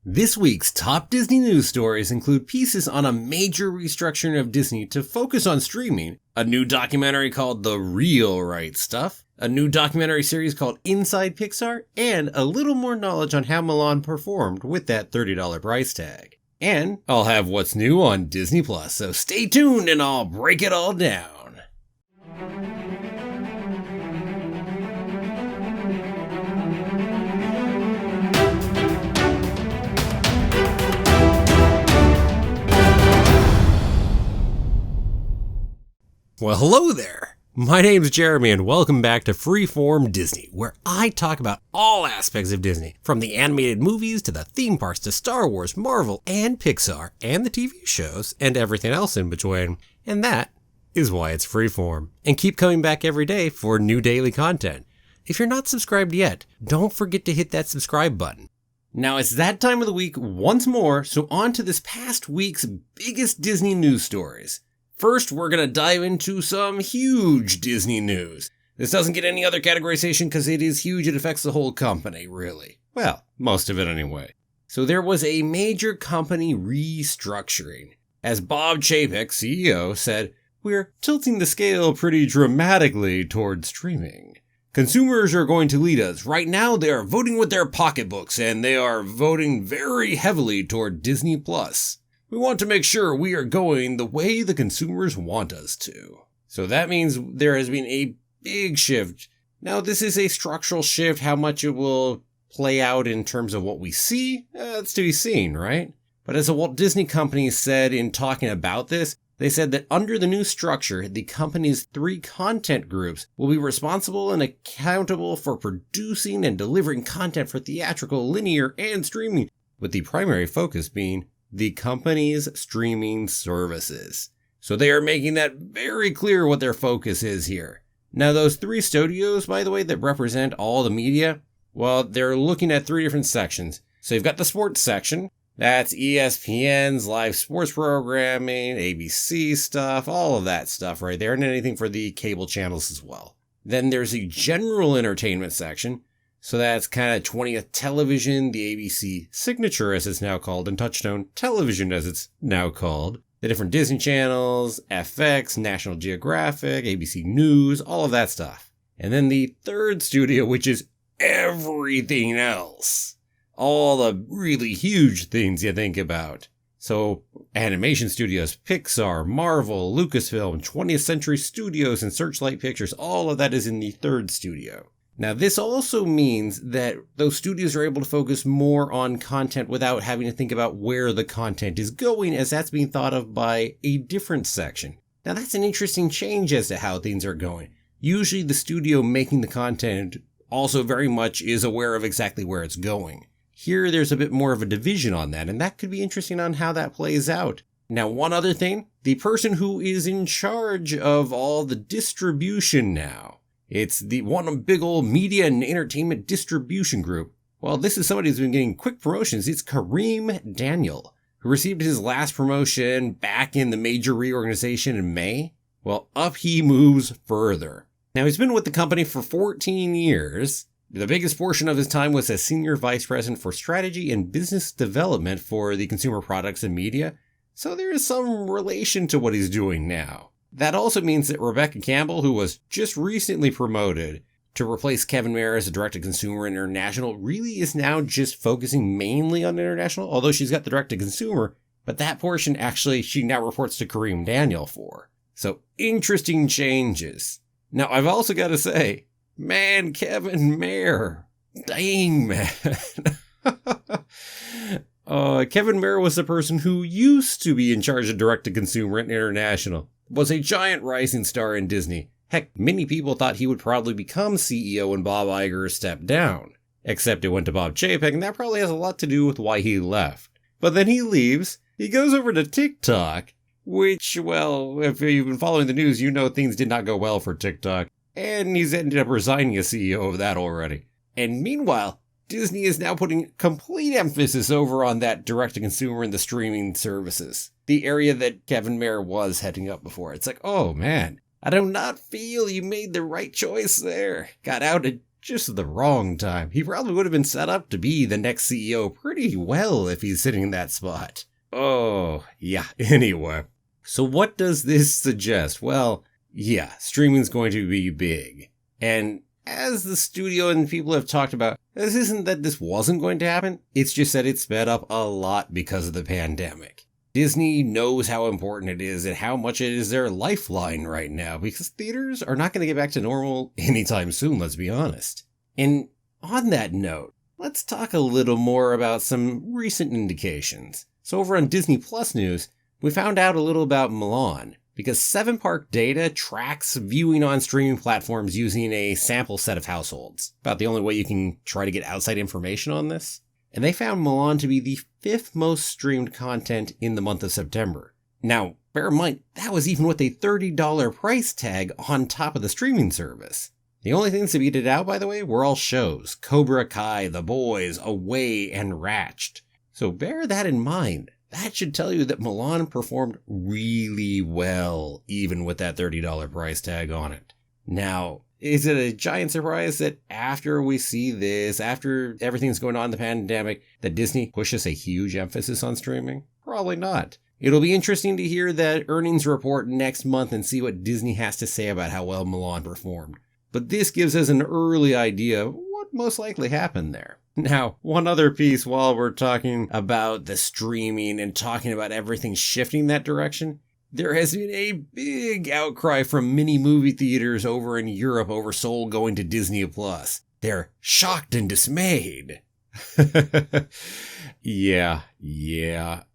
This week's top Disney news stories include pieces on a major restructuring of Disney to focus on streaming, a new documentary called The Real Right Stuff, a new documentary series called Inside Pixar, and a little more knowledge on how Mulan performed with that $30 price tag. And I'll have what's new on Disney Plus, so stay tuned and I'll break it all down. Well, hello there. My name's Jeremy and welcome back to Freeform Disney, where I talk about all aspects of Disney, from the animated movies to the theme parks to Star Wars, Marvel, and Pixar, and the TV shows, and everything else in between. And that is why it's Freeform. And keep coming back every day for new daily content. If you're not subscribed yet, don't forget to hit that subscribe button. Now it's that time of the week once more, so on to this past week's biggest Disney news stories. First, we're going to dive into some huge Disney news. This doesn't get any other categorization because it is huge. It affects the whole company, really. Well, most of it anyway. So there was a major company restructuring. As Bob Chapek, CEO, said, "We're tilting the scale pretty dramatically toward streaming. Consumers are going to lead us. Right now, they are voting with their pocketbooks, and they are voting very heavily toward Disney Plus. We want to make sure we are going the way the consumers want us to." So that means there has been a big shift. Now, this is a structural shift. How much it will play out in terms of what we see, it's to be seen, right? But as the Walt Disney Company said in talking about this, they said that under the new structure, the company's 3 content groups will be responsible and accountable for producing and delivering content for theatrical, linear, and streaming, with the primary focus being the company's streaming services. So they are making that very clear what their focus is here. Now those 3 studios, by the way, that represent all the media, well, they're looking at 3 different sections. So you've got the sports section. That's ESPN's live sports programming, ABC stuff, all of that stuff right there, and anything for the cable channels as well. Then there's the general entertainment section. So that's kind of 20th Television, the ABC Signature as it's now called, and Touchstone Television as it's now called. The different Disney channels, FX, National Geographic, ABC News, all of that stuff. And then the 3rd studio, which is everything else. All the really huge things you think about. So animation studios, Pixar, Marvel, Lucasfilm, 20th Century Studios, and Searchlight Pictures, all of that is in the 3rd studio. Now, this also means that those studios are able to focus more on content without having to think about where the content is going, as that's being thought of by a different section. Now, that's an interesting change as to how things are going. Usually, the studio making the content also very much is aware of exactly where it's going. Here, there's a bit more of a division on that, and that could be interesting on how that plays out. Now, one other thing, the person who is in charge of all the distribution now, it's the one big old media and entertainment distribution group. Well, this is somebody who's been getting quick promotions. It's Kareem Daniel, who received his last promotion back in the major reorganization in May. Well, up he moves further. Now, he's been with the company for 14 years. The biggest portion of his time was as Senior Vice President for Strategy and Business Development for the consumer products and media. So there is some relation to what he's doing now. That also means that Rebecca Campbell, who was just recently promoted to replace Kevin Mayer as a direct-to-consumer and international, really is now just focusing mainly on international, although she's got the direct-to-consumer, but that portion actually she now reports to Kareem Daniel for. So interesting changes. Now, I've also got to say, man, Kevin Mayer, dang man. Kevin Mayer was the person who used to be in charge of direct-to-consumer and international. Was a giant rising star in Disney. Heck, many people thought he would probably become CEO when Bob Iger stepped down. Except it went to Bob Chapek, and that probably has a lot to do with why he left. But then he leaves, he goes over to TikTok, which, well, if you've been following the news, you know things did not go well for TikTok. And he's ended up resigning as CEO of that already. And meanwhile, Disney is now putting complete emphasis over on that direct-to-consumer and the streaming services. The area that Kevin Mayer was heading up before. It's like, oh man, I do not feel you made the right choice there. Got out of just the wrong time. He probably would have been set up to be the next CEO pretty well if he's sitting in that spot. Oh, yeah, anyway. So what does this suggest? Well, yeah, streaming's going to be big. And as the studio and people have talked about, this isn't that this wasn't going to happen, it's just that it sped up a lot because of the pandemic. Disney knows how important it is and how much it is their lifeline right now, because theaters are not going to get back to normal anytime soon, let's be honest. And on that note, let's talk a little more about some recent indications. So over on Disney Plus News, we found out a little about Mulan, because 7 Park data tracks viewing on streaming platforms using a sample set of households. About the only way you can try to get outside information on this. And they found Mulan to be the 5th most streamed content in the month of September. Now, bear in mind, that was even with a $30 price tag on top of the streaming service. The only things to beat it out, by the way, were all shows. Cobra Kai, The Boys, Away, and Ratched. So bear that in mind. That should tell you that Mulan performed really well, even with that $30 price tag on it. Now, is it a giant surprise that after we see this, after everything's going on in the pandemic, that Disney pushes a huge emphasis on streaming? Probably not. It'll be interesting to hear that earnings report next month and see what Disney has to say about how well Mulan performed. But this gives us an early idea of what most likely happened there. Now, one other piece while we're talking about the streaming and talking about everything shifting that direction, there has been a big outcry from many movie theaters over in Europe over Soul going to Disney Plus. They're shocked and dismayed. Yeah.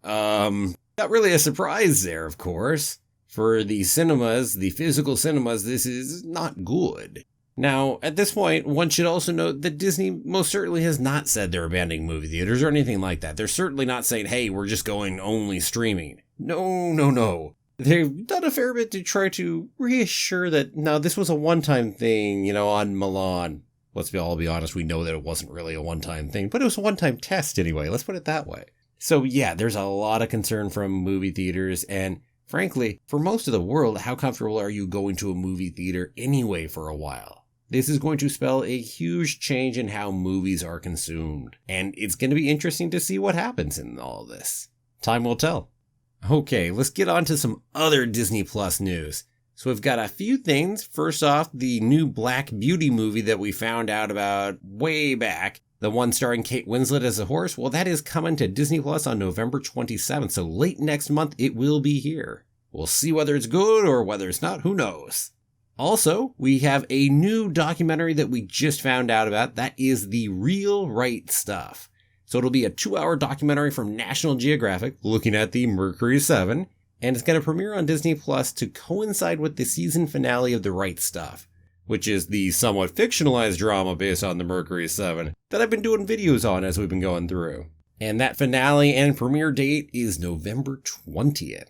Not really a surprise there, of course. For the cinemas, the physical cinemas, this is not good. Now, at this point, one should also note that Disney most certainly has not said they're abandoning movie theaters or anything like that. They're certainly not saying, hey, we're just going only streaming. No. They've done a fair bit to try to reassure that, no, this was a one-time thing, on Mulan. Let's all be honest, we know that it wasn't really a one-time thing, but it was a one-time test anyway, let's put it that way. So yeah, there's a lot of concern from movie theaters, and frankly, for most of the world, how comfortable are you going to a movie theater anyway for a while? This is going to spell a huge change in how movies are consumed, and it's going to be interesting to see what happens in all of this. Time will tell. Okay, let's get on to some other Disney Plus news. So we've got a few things. First off, the new Black Beauty movie that we found out about way back, the one starring Kate Winslet as a horse, well, that is coming to Disney Plus on November 27th, so late next month it will be here. We'll see whether it's good or whether it's not, who knows. Also, we have a new documentary that we just found out about. That is The Real Right Stuff. So it'll be a 2-hour documentary from National Geographic looking at the Mercury 7, and it's going to premiere on Disney Plus to coincide with the season finale of The Right Stuff, which is the somewhat fictionalized drama based on the Mercury 7 that I've been doing videos on as we've been going through. And that finale and premiere date is November 20th.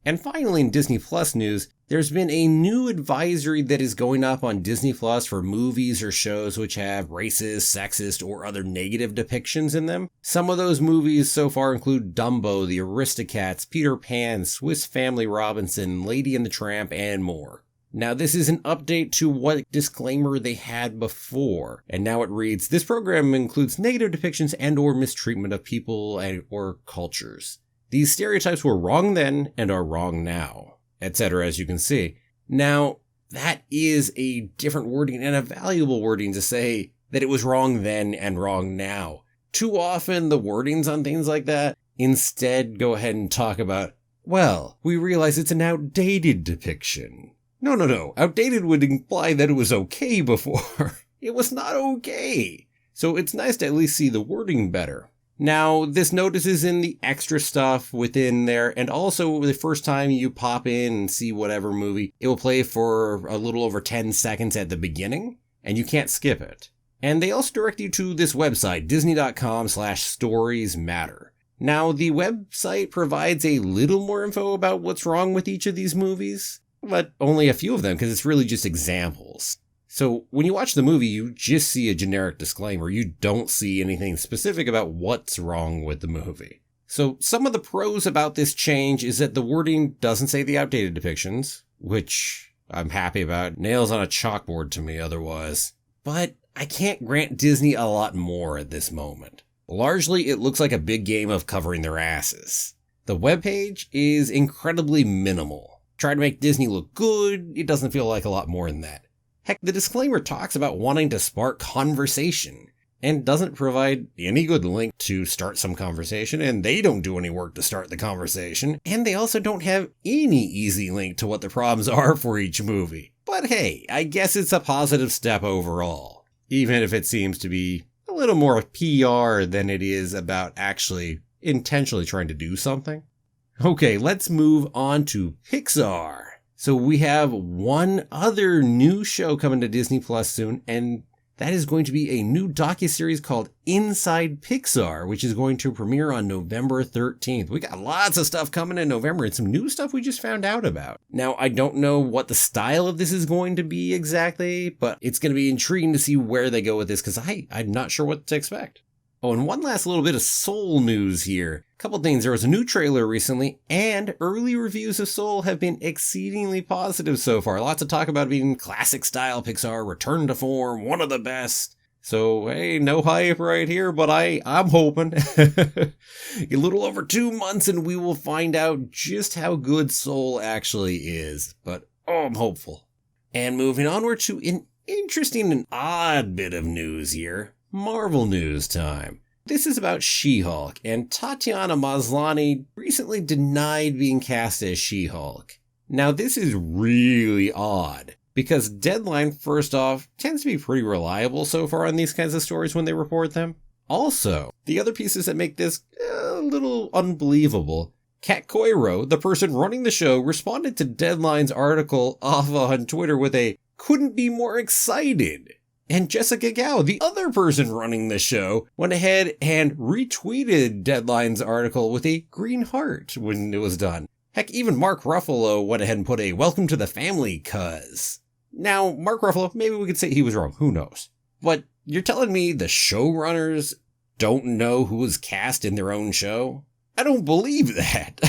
And finally, in Disney Plus news, there's been a new advisory that is going up on Disney Plus for movies or shows which have racist, sexist, or other negative depictions in them. Some of those movies so far include Dumbo, The Aristocats, Peter Pan, Swiss Family Robinson, Lady and the Tramp, and more. Now, this is an update to what disclaimer they had before, and now it reads, this program includes negative depictions and or mistreatment of people and or cultures. These stereotypes were wrong then and are wrong now, etc., as you can see. Now, that is a different wording and a valuable wording to say that it was wrong then and wrong now. Too often, the wordings on things like that instead go ahead and talk about, well, we realize it's an outdated depiction. No. Outdated would imply that it was okay before. It was not okay. So it's nice to at least see the wording better. Now, this notice is in the extra stuff within there, and also the first time you pop in and see whatever movie, it will play for a little over 10 seconds at the beginning, and you can't skip it. And they also direct you to this website, disney.com/storiesmatter. Now, the website provides a little more info about what's wrong with each of these movies, but only a few of them because it's really just examples. So when you watch the movie, you just see a generic disclaimer. You don't see anything specific about what's wrong with the movie. So some of the pros about this change is that the wording doesn't say the outdated depictions, which I'm happy about. Nails on a chalkboard to me otherwise. But I can't grant Disney a lot more at this moment. Largely, it looks like a big game of covering their asses. The webpage is incredibly minimal. Try to make Disney look good, it doesn't feel like a lot more than that. Heck, the disclaimer talks about wanting to spark conversation, and doesn't provide any good link to start some conversation, and they don't do any work to start the conversation, and they also don't have any easy link to what the problems are for each movie. But hey, I guess it's a positive step overall, even if it seems to be a little more PR than it is about actually intentionally trying to do something. Okay, let's move on to Pixar. So we have one other new show coming to Disney Plus soon, and that is going to be a new docuseries called Inside Pixar, which is going to premiere on November 13th. We got lots of stuff coming in November and some new stuff we just found out about. Now, I don't know what the style of this is going to be exactly, but it's going to be intriguing to see where they go with this because I'm not sure what to expect. Oh, and one last little bit of Soul news here. A couple things. There was a new trailer recently, and early reviews of Soul have been exceedingly positive so far. Lots of talk about it being classic style Pixar, return to form, one of the best. So, hey, no hype right here, but I'm hoping. A little over 2 months and we will find out just how good Soul actually is. But, I'm hopeful. And moving onward to an interesting and odd bit of news here. Marvel news time. This is about She-Hulk, and Tatiana Maslany recently denied being cast as She-Hulk. Now this is really odd, because Deadline, first off, tends to be pretty reliable so far on these kinds of stories when they report them. Also, the other pieces that make this a little unbelievable. Kat Coiro, the person running the show, responded to Deadline's article off on Twitter with a "couldn't be more excited." And Jessica Gao, the other person running the show, went ahead and retweeted Deadline's article with a green heart when it was done. Heck, even Mark Ruffalo went ahead and put a "welcome to the family, cuz." Now, Mark Ruffalo, maybe we could say he was wrong, who knows. But you're telling me the showrunners don't know who was cast in their own show? I don't believe that.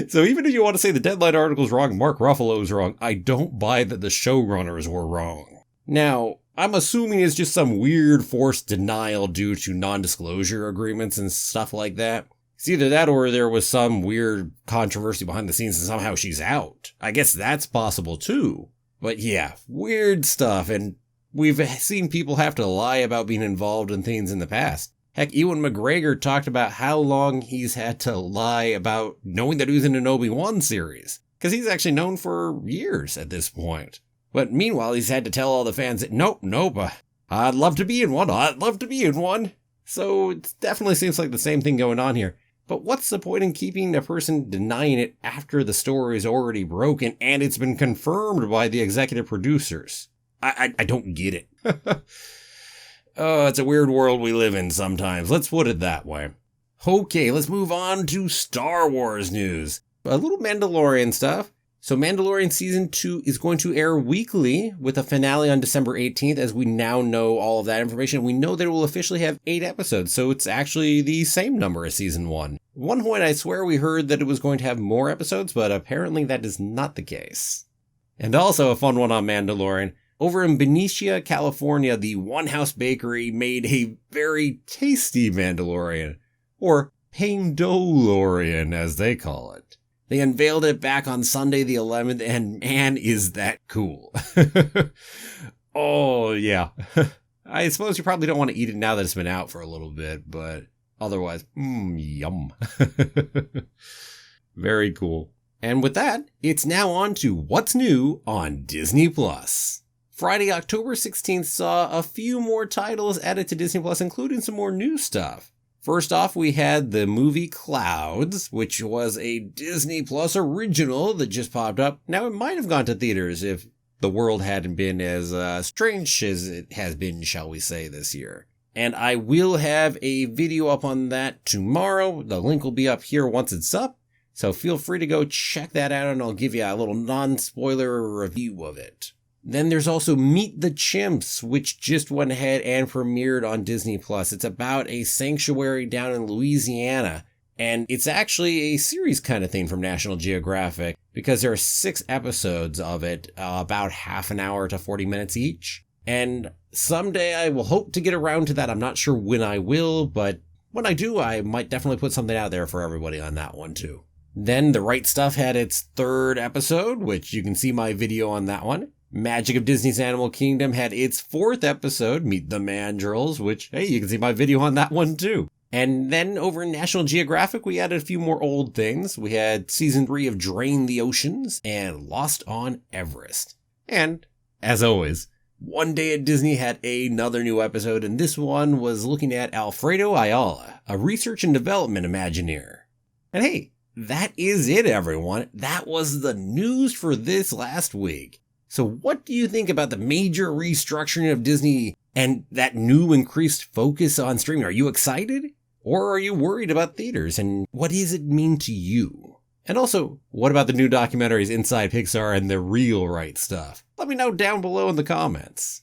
So even if you want to say the Deadline article's wrong, Mark Ruffalo's wrong, I don't buy that the showrunners were wrong. Now, I'm assuming it's just some weird forced denial due to non-disclosure agreements and stuff like that. It's either that or there was some weird controversy behind the scenes and somehow she's out. I guess that's possible too. But yeah, weird stuff, and we've seen people have to lie about being involved in things in the past. Heck, Ewan McGregor talked about how long he's had to lie about knowing that he was in an Obi-Wan series. Because he's actually known for years at this point. But meanwhile, he's had to tell all the fans that, nope, I'd love to be in one. So it definitely seems like the same thing going on here. But what's the point in keeping a person denying it after the story is already broken and it's been confirmed by the executive producers? I don't get it. Oh, it's a weird world we live in sometimes. Let's put it that way. Okay, let's move on to Star Wars news. A little Mandalorian stuff. So Mandalorian Season 2 is going to air weekly with a finale on December 18th, as we now know all of that information. We know that it will officially have 8 episodes, so it's actually the same number as Season 1. At one point, I swear we heard that it was going to have more episodes, but apparently that is not the case. And also a fun one on Mandalorian. Over in Benicia, California, the One House Bakery made a very tasty Mandalorian, or Paindolorian as they call it. They unveiled it back on Sunday the 11th, and man, is that cool. Oh, yeah. I suppose you probably don't want to eat it now that it's been out for a little bit, but otherwise, yum. Very cool. And with that, it's now on to what's new on Disney+. Friday, October 16th saw a few more titles added to Disney+, including some more new stuff. First off, we had the movie Clouds, which was a Disney Plus original that just popped up. Now, it might have gone to theaters if the world hadn't been as strange as it has been, shall we say, this year. And I will have a video up on that tomorrow. The link will be up here once it's up. So feel free to go check that out, and I'll give you a little non-spoiler review of it. Then there's also Meet the Chimps, which just went ahead and premiered on Disney+. It's about a sanctuary down in Louisiana, and it's actually a series kind of thing from National Geographic, because there are 6 episodes of it, about half an hour to 40 minutes each. And someday I will hope to get around to that. I'm not sure when I will, but when I do, I might definitely put something out there for everybody on that one too. Then The Right Stuff had its 3rd episode, which you can see my video on that one. Magic of Disney's Animal Kingdom had its 4th episode, Meet the Mandrills, which, hey, you can see my video on that one too. And then over in National Geographic, we added a few more old things. We had season 3 of Drain the Oceans and Lost on Everest. And, as always, One Day at Disney had another new episode, and this one was looking at Alfredo Ayala, a research and development Imagineer. And hey, that is it, everyone. That was the news for this last week. So what do you think about the major restructuring of Disney and that new increased focus on streaming? Are you excited? Or are you worried about theaters? And what does it mean to you? And also, what about the new documentaries Inside Pixar and The Real Right Stuff? Let me know down below in the comments.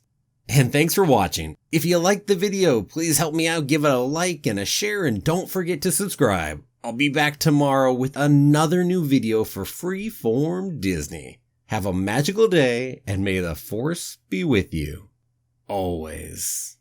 And thanks for watching. If you liked the video, please help me out, give it a like and a share, and don't forget to subscribe. I'll be back tomorrow with another new video for Freeform Disney. Have a magical day, and may the Force be with you. Always.